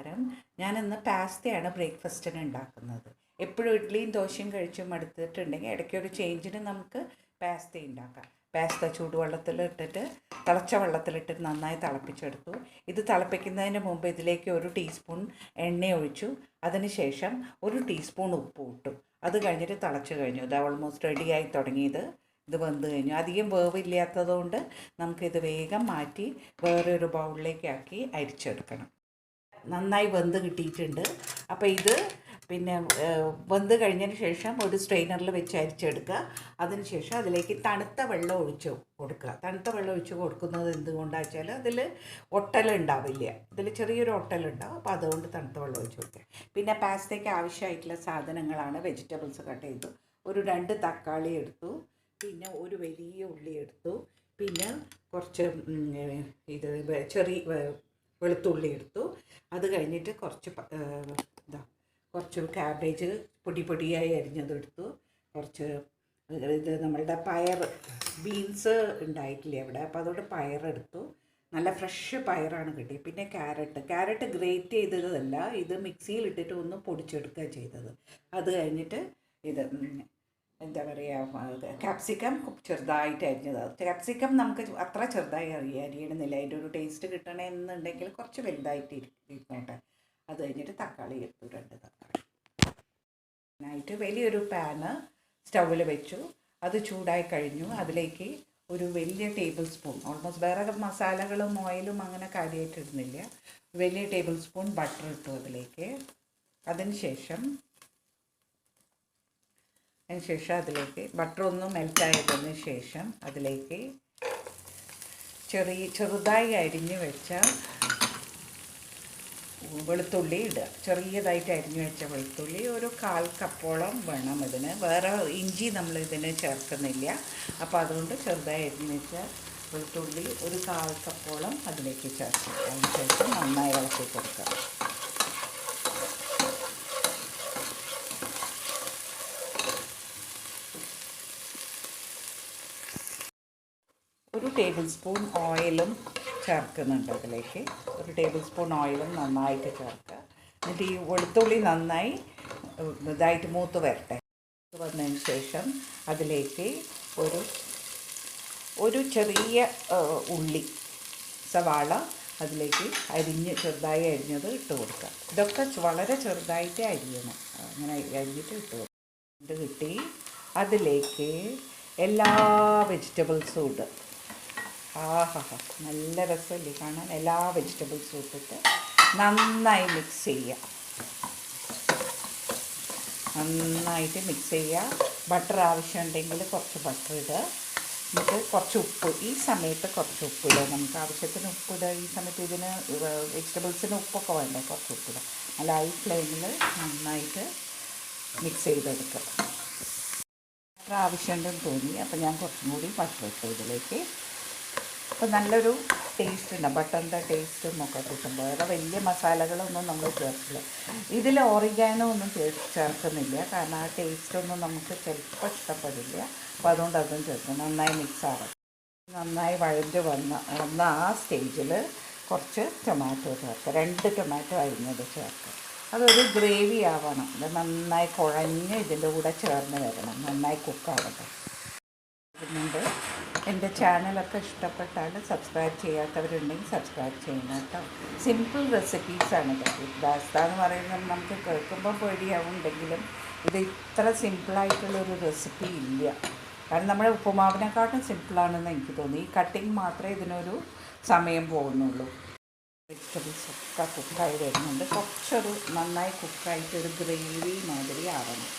നമസ്കാരം. ഞാനിന്ന് പാസ്തയാണ് ബ്രേക്ക്ഫാസ്റ്റിന് ഉണ്ടാക്കുന്നത്. എപ്പോഴും ഇഡ്ഡലിയും ദോശയും കഴിച്ച് മടുത്തിട്ടുണ്ടെങ്കിൽ ഇടയ്ക്കൊരു ചേഞ്ചിന് നമുക്ക് പാസ്ത ഉണ്ടാക്കാം. പാസ്ത ചൂടുവെള്ളത്തിലിട്ടിട്ട് തിളച്ച വെള്ളത്തിലിട്ടിട്ട് നന്നായി തിളപ്പിച്ചെടുത്തു. ഇത് തിളപ്പിക്കുന്നതിന് മുമ്പ് ഇതിലേക്ക് 1 ടീസ്പൂൺ എണ്ണ ഒഴിച്ചു. അതിനുശേഷം 1 ടീസ്പൂൺ ഉപ്പ് ഇട്ടു. അത് കഴിഞ്ഞിട്ട് തിളച്ച് കഴിഞ്ഞു. ഇത് ഓൾമോസ്റ്റ് റെഡിയായി തുടങ്ങിയത്. ഇത് വെന്ത് കഴിഞ്ഞു. അധികം വേവില്ലാത്തതുകൊണ്ട് നമുക്കിത് വേഗം മാറ്റി വേറൊരു ബൗളിലേക്കാക്കി അരിച്ചെടുക്കണം. നന്നായി വെന്ത് കിട്ടിയിട്ടുണ്ട്. അപ്പോൾ ഇത് പിന്നെ വെന്ത് കഴിഞ്ഞതിന് ശേഷം ഒരു സ്ട്രെയിനറിൽ വെച്ച് അരിച്ചെടുക്കുക. അതിനുശേഷം അതിലേക്ക് തണുത്ത വെള്ളം ഒഴിച്ച് കൊടുക്കുക. തണുത്ത വെള്ളം ഒഴിച്ച് കൊടുക്കുന്നത് എന്തുകൊണ്ടാണെന്ന് വെച്ചാൽ അതിൽ ഒട്ടലുണ്ടാവില്ല. ഇതിൽ ചെറിയൊരു ഒട്ടലുണ്ടാവും. അപ്പോൾ അതുകൊണ്ട് തണുത്ത വെള്ളം ഒഴിച്ച് കൊടുക്കുക. പിന്നെ പാസ്തയ്ക്ക് ആവശ്യമായിട്ടുള്ള സാധനങ്ങളാണ് വെജിറ്റബിൾസ് കട്ട് ചെയ്തു. ഒരു 2 തക്കാളി എടുത്തു. പിന്നെ ഒരു വലിയ ഉള്ളി എടുത്തു. പിന്നെ കുറച്ച് ചെറിയ വെളുത്തുള്ളി എടുത്തു. അത് കഴിഞ്ഞിട്ട് കുറച്ച് ക്യാബേജ് പൊടിയായി അരിഞ്ഞതെടുത്തു. കുറച്ച് നമ്മളുടെ ബീൻസ് ഉണ്ടായിട്ടില്ല ഇവിടെ, അപ്പോൾ അതുകൊണ്ട് പയറെടുത്തു. നല്ല ഫ്രഷ് പയറാണ് കിട്ടിയത്. പിന്നെ ക്യാരറ്റ് ഗ്രേറ്റ് ചെയ്തതല്ല, ഇത് മിക്സിയിലിട്ടിട്ട് ഒന്ന് പൊടിച്ചെടുക്കുക ചെയ്തത്. അത് കഴിഞ്ഞിട്ട് ഇത് എന്താ പറയുക, ക്യാപ്സിക്കം ചെറുതായിട്ട് അരിഞ്ഞത്. ക്യാപ്സിക്കം നമുക്ക് അത്ര ചെറുതായി അരിയണമെന്നില്ല. അതിൻ്റെ ഒരു ടേസ്റ്റ് കിട്ടണമെന്നുണ്ടെങ്കിൽ കുറച്ച് വലുതായിട്ട് ഇരിക്കട്ടെ. അത് കഴിഞ്ഞിട്ട് തക്കാളി എടുത്തു. 2 തക്കാളി ആയിട്ട് വലിയൊരു പാന് സ്റ്റൗവിൽ വെച്ചു. അത് ചൂടായി കഴിഞ്ഞു. അതിലേക്ക് ഒരു വലിയ ടേബിൾ സ്പൂൺ, ഓൾമോസ്റ്റ് വേറെ മസാലകളും ഓയിലും അങ്ങനെ കാര്യമായിട്ട് ഇടുന്നില്ല, വലിയ ടേബിൾ സ്പൂൺ ബട്ടർ ഇട്ടു അതിലേക്ക്. അതിനുശേഷം അതിലേക്ക് ബട്ടർ ഒന്ന് മെൽറ്റായതിന് ശേഷം അതിലേക്ക് ചെറുതായി അരിഞ്ഞു വെച്ച വെളുത്തുള്ളി ഇടുക. ചെറിയതായിട്ട് അരിഞ്ഞു വെച്ച വെളുത്തുള്ളി ഒരു 1/4 കപ്പോളം വേണം ഇതിന്. വേറെ ഇഞ്ചി നമ്മൾ ഇതിന് ചേർക്കുന്നില്ല. അപ്പോൾ അതുകൊണ്ട് ചെറുതായി അരിഞ്ഞു വെച്ച വെളുത്തുള്ളി ഒരു 1/4 കപ്പോളം അതിലേക്ക് ചേർക്കുക. അതിന് ശേഷം നന്നായി ഇളക്കി കൊടുക്കുക. ഒരു ടേബിൾ സ്പൂൺ ഓയിലും ചേർക്കുന്നുണ്ട് അതിലേക്ക്. ഒരു ടേബിൾ സ്പൂൺ ഓയിലും നന്നായിട്ട് ചേർക്കുക. എന്നിട്ട് ഈ വെളുത്തുള്ളി നന്നായി ഇതായിട്ട് മൂത്ത് വരട്ടെ. വന്നതിന് ശേഷം അതിലേക്ക് ഒരു ചെറിയ ഉള്ളി സവാള അതിലേക്ക് ചെറുതായി അരിഞ്ഞത് ഇട്ട് കൊടുക്കുക. ഇതൊക്കെ വളരെ ചെറുതായിട്ട് അരിയണം. അങ്ങനെ അരിഞ്ഞിട്ട് ഇട്ട് കൊടുക്കുക. ഇത് കിട്ടി. അതിലേക്ക് എല്ലാ വെജിറ്റബിൾസും ഇടുക. നല്ല രസമല്ലേ കാണാൻ. എല്ലാ വെജിറ്റബിൾസും ഇട്ടിട്ട് നന്നായി മിക്സ് ചെയ്യുക. നന്നായിട്ട് മിക്സ് ചെയ്യുക. ബട്ടർ ആവശ്യമുണ്ടെങ്കിൽ കുറച്ച് ബട്ടർ ഇടുക. എന്നിട്ട് കുറച്ച് ഉപ്പ്, ഈ സമയത്ത് കുറച്ച് ഉപ്പിടുക. നമുക്ക് ആവശ്യത്തിന് ഉപ്പിടുക. ഈ സമയത്ത് ഇതിന് വെജിറ്റബിൾസിന് ഉപ്പൊക്കെ വേണ്ടേ, കുറച്ച് ഉപ്പിടുക. നല്ല ഹൈ ഫ്ലെയിമിൽ നന്നായിട്ട് മിക്സ് ചെയ്തെടുക്കുക. ബട്ടർ ആവശ്യമുണ്ടെന്ന് തോന്നി, അപ്പോൾ ഞാൻ കുറച്ചും കൂടി ബട്ടർ ഇട്ടു ഇതിലേക്ക്. അപ്പോൾ നല്ലൊരു ടേസ്റ്റ് ഉണ്ട്. ബട്ടറിൻ്റെ ടേസ്റ്റും ഒക്കെ കിട്ടും. വേറെ വലിയ മസാലകളൊന്നും നമ്മൾ ചേർക്കില്ല. ഇതിൽ ഓറിഗാനോ ഒന്നും ചേർക്കുന്നില്ല, കാരണം ആ ടേസ്റ്റൊന്നും നമുക്ക് ചിലപ്പോൾ ഇഷ്ടപ്പെടില്ല. അപ്പോൾ അതുകൊണ്ട് അതും ചേർക്കും. നന്നായി മിക്സ് ആവും. നന്നായി വഴഞ്ഞ് വന്ന ആ സ്റ്റേജിൽ കുറച്ച് ടൊമാറ്റോ ചേർക്കുക. 2 ടൊമാറ്റോ അരിഞ്ഞത് ചേർക്കുക. അതൊരു ഗ്രേവി ആവണം. ഇത് നന്നായി കുഴഞ്ഞ് ഇതിൻ്റെ കൂടെ ചേർന്ന് വരണം. നന്നായി കുക്കാവട്ടെ. ണ്ട് എൻ്റെ ചാനലൊക്കെ ഇഷ്ടപ്പെട്ടാൽ സബ്സ്ക്രൈബ് ചെയ്യാത്തവരുണ്ടെങ്കിൽ സബ്സ്ക്രൈബ് ചെയ്യണം കേട്ടോ. സിമ്പിൾ റെസിപ്പീസാണ് ഇതൊക്കെ. പാസ്ത എന്ന് പറയുന്നത് നമുക്ക് കേൾക്കുമ്പോൾ പേടിയാവുണ്ടെങ്കിലും ഇത് ഇത്ര സിമ്പിളായിട്ടുള്ളൊരു റെസിപ്പി ഇല്ല. കാരണം നമ്മുടെ ഉപ്പുമാവിനെക്കാട്ടും സിമ്പിളാണെന്ന് എനിക്ക് തോന്നി. ഈ കട്ടിങ് മാത്രമേ ഇതിനൊരു സമയം പോകുന്നുള്ളൂ. വെജിറ്റബിൾസ് ഒക്കെ കുക്കായി വരുന്നുണ്ട്. കുറച്ചൊരു നന്നായി കുക്കായിട്ടൊരു ഗ്രേവി മാതിരി ആവണം.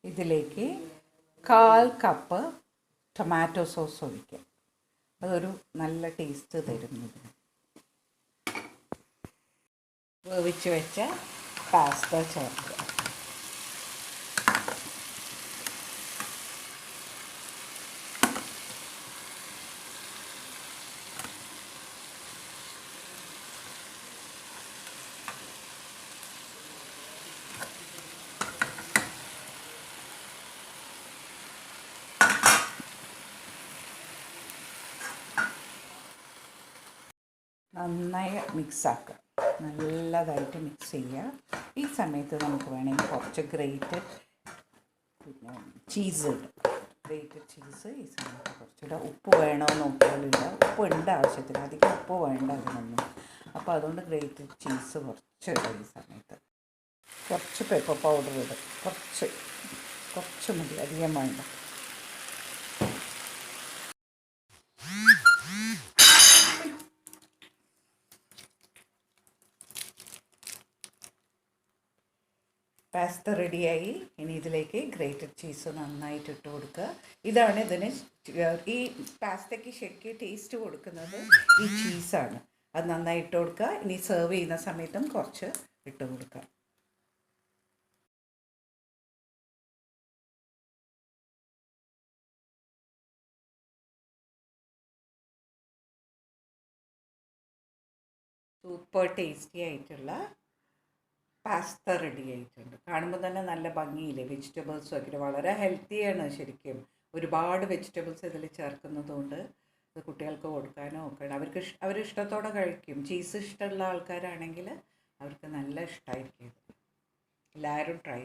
ഇതിലേക്ക് 1/4 കപ്പ് ടൊമാറ്റോ സോസ് ഒഴിക്കുക. അതൊരു നല്ല ടേസ്റ്റ് തരുന്നതിന്. വേവിച്ച് വെച്ച പാസ്ത ചേർക്കുക. നന്നായി മിക്സാക്കുക, നല്ലതായിട്ട് മിക്സ് ചെയ്യുക. ഈ സമയത്ത് നമുക്ക് വേണമെങ്കിൽ കുറച്ച് ഗ്രേറ്റഡ് പിന്നെ ചീസ് ഇടും. ഗ്രേറ്റഡ് ചീസ് ഈ സമയത്ത് കുറച്ചിടുക. ഉപ്പ് വേണമെന്ന് നോക്കിയാലില്ല, ഉപ്പ് ഉണ്ട് ആവശ്യത്തിന്, അധികം ഉപ്പ് വേണ്ട അതിനൊന്നും. അപ്പോൾ അതുകൊണ്ട് ഗ്രേറ്റഡ് ചീസ് കുറച്ചിടുക ഈ സമയത്ത്. കുറച്ച് പെപ്പർ പൗഡർ ഇടും, കുറച്ച് മതി, അധികം വേണ്ട. പാസ്ത റെഡിയായി. ഇനി ഇതിലേക്ക് ഗ്രേറ്റഡ് ചീസ് നന്നായിട്ട് ഇട്ട് കൊടുക്കുക. ഇതാണ് ഇതിന് ഈ പാസ്തയ്ക്ക് ശരിക്കും ടേസ്റ്റ് കൊടുക്കുന്നത് ഈ ചീസാണ്. അത് നന്നായി ഇട്ട് കൊടുക്കുക. ഇനി സെർവ് ചെയ്യുന്ന സമയത്തും കുറച്ച് ഇട്ട് കൊടുക്കുക. സൂപ്പർ ടേസ്റ്റി ആയിട്ടുള്ള പാസ്ത റെഡി ആയിട്ടുണ്ട്. കാണുമ്പോൾ തന്നെ നല്ല ഭംഗിയില്ലേ, വെജിറ്റബിൾസും ഒക്കെ വളരെ ഹെൽത്തിയാണ് ശരിക്കും. ഒരുപാട് വെജിറ്റബിൾസ് ഇതിൽ ചേർക്കുന്നതുകൊണ്ട് ഇത് കുട്ടികൾക്ക് കൊടുക്കാനോ ഒക്കെ അവരിഷ്ടത്തോടെ കഴിക്കും. ചീസ് ഇഷ്ടമുള്ള ആൾക്കാരാണെങ്കിൽ അവർക്ക് നല്ല ഇഷ്ടമായിരിക്കും. എല്ലാവരും ട്രൈ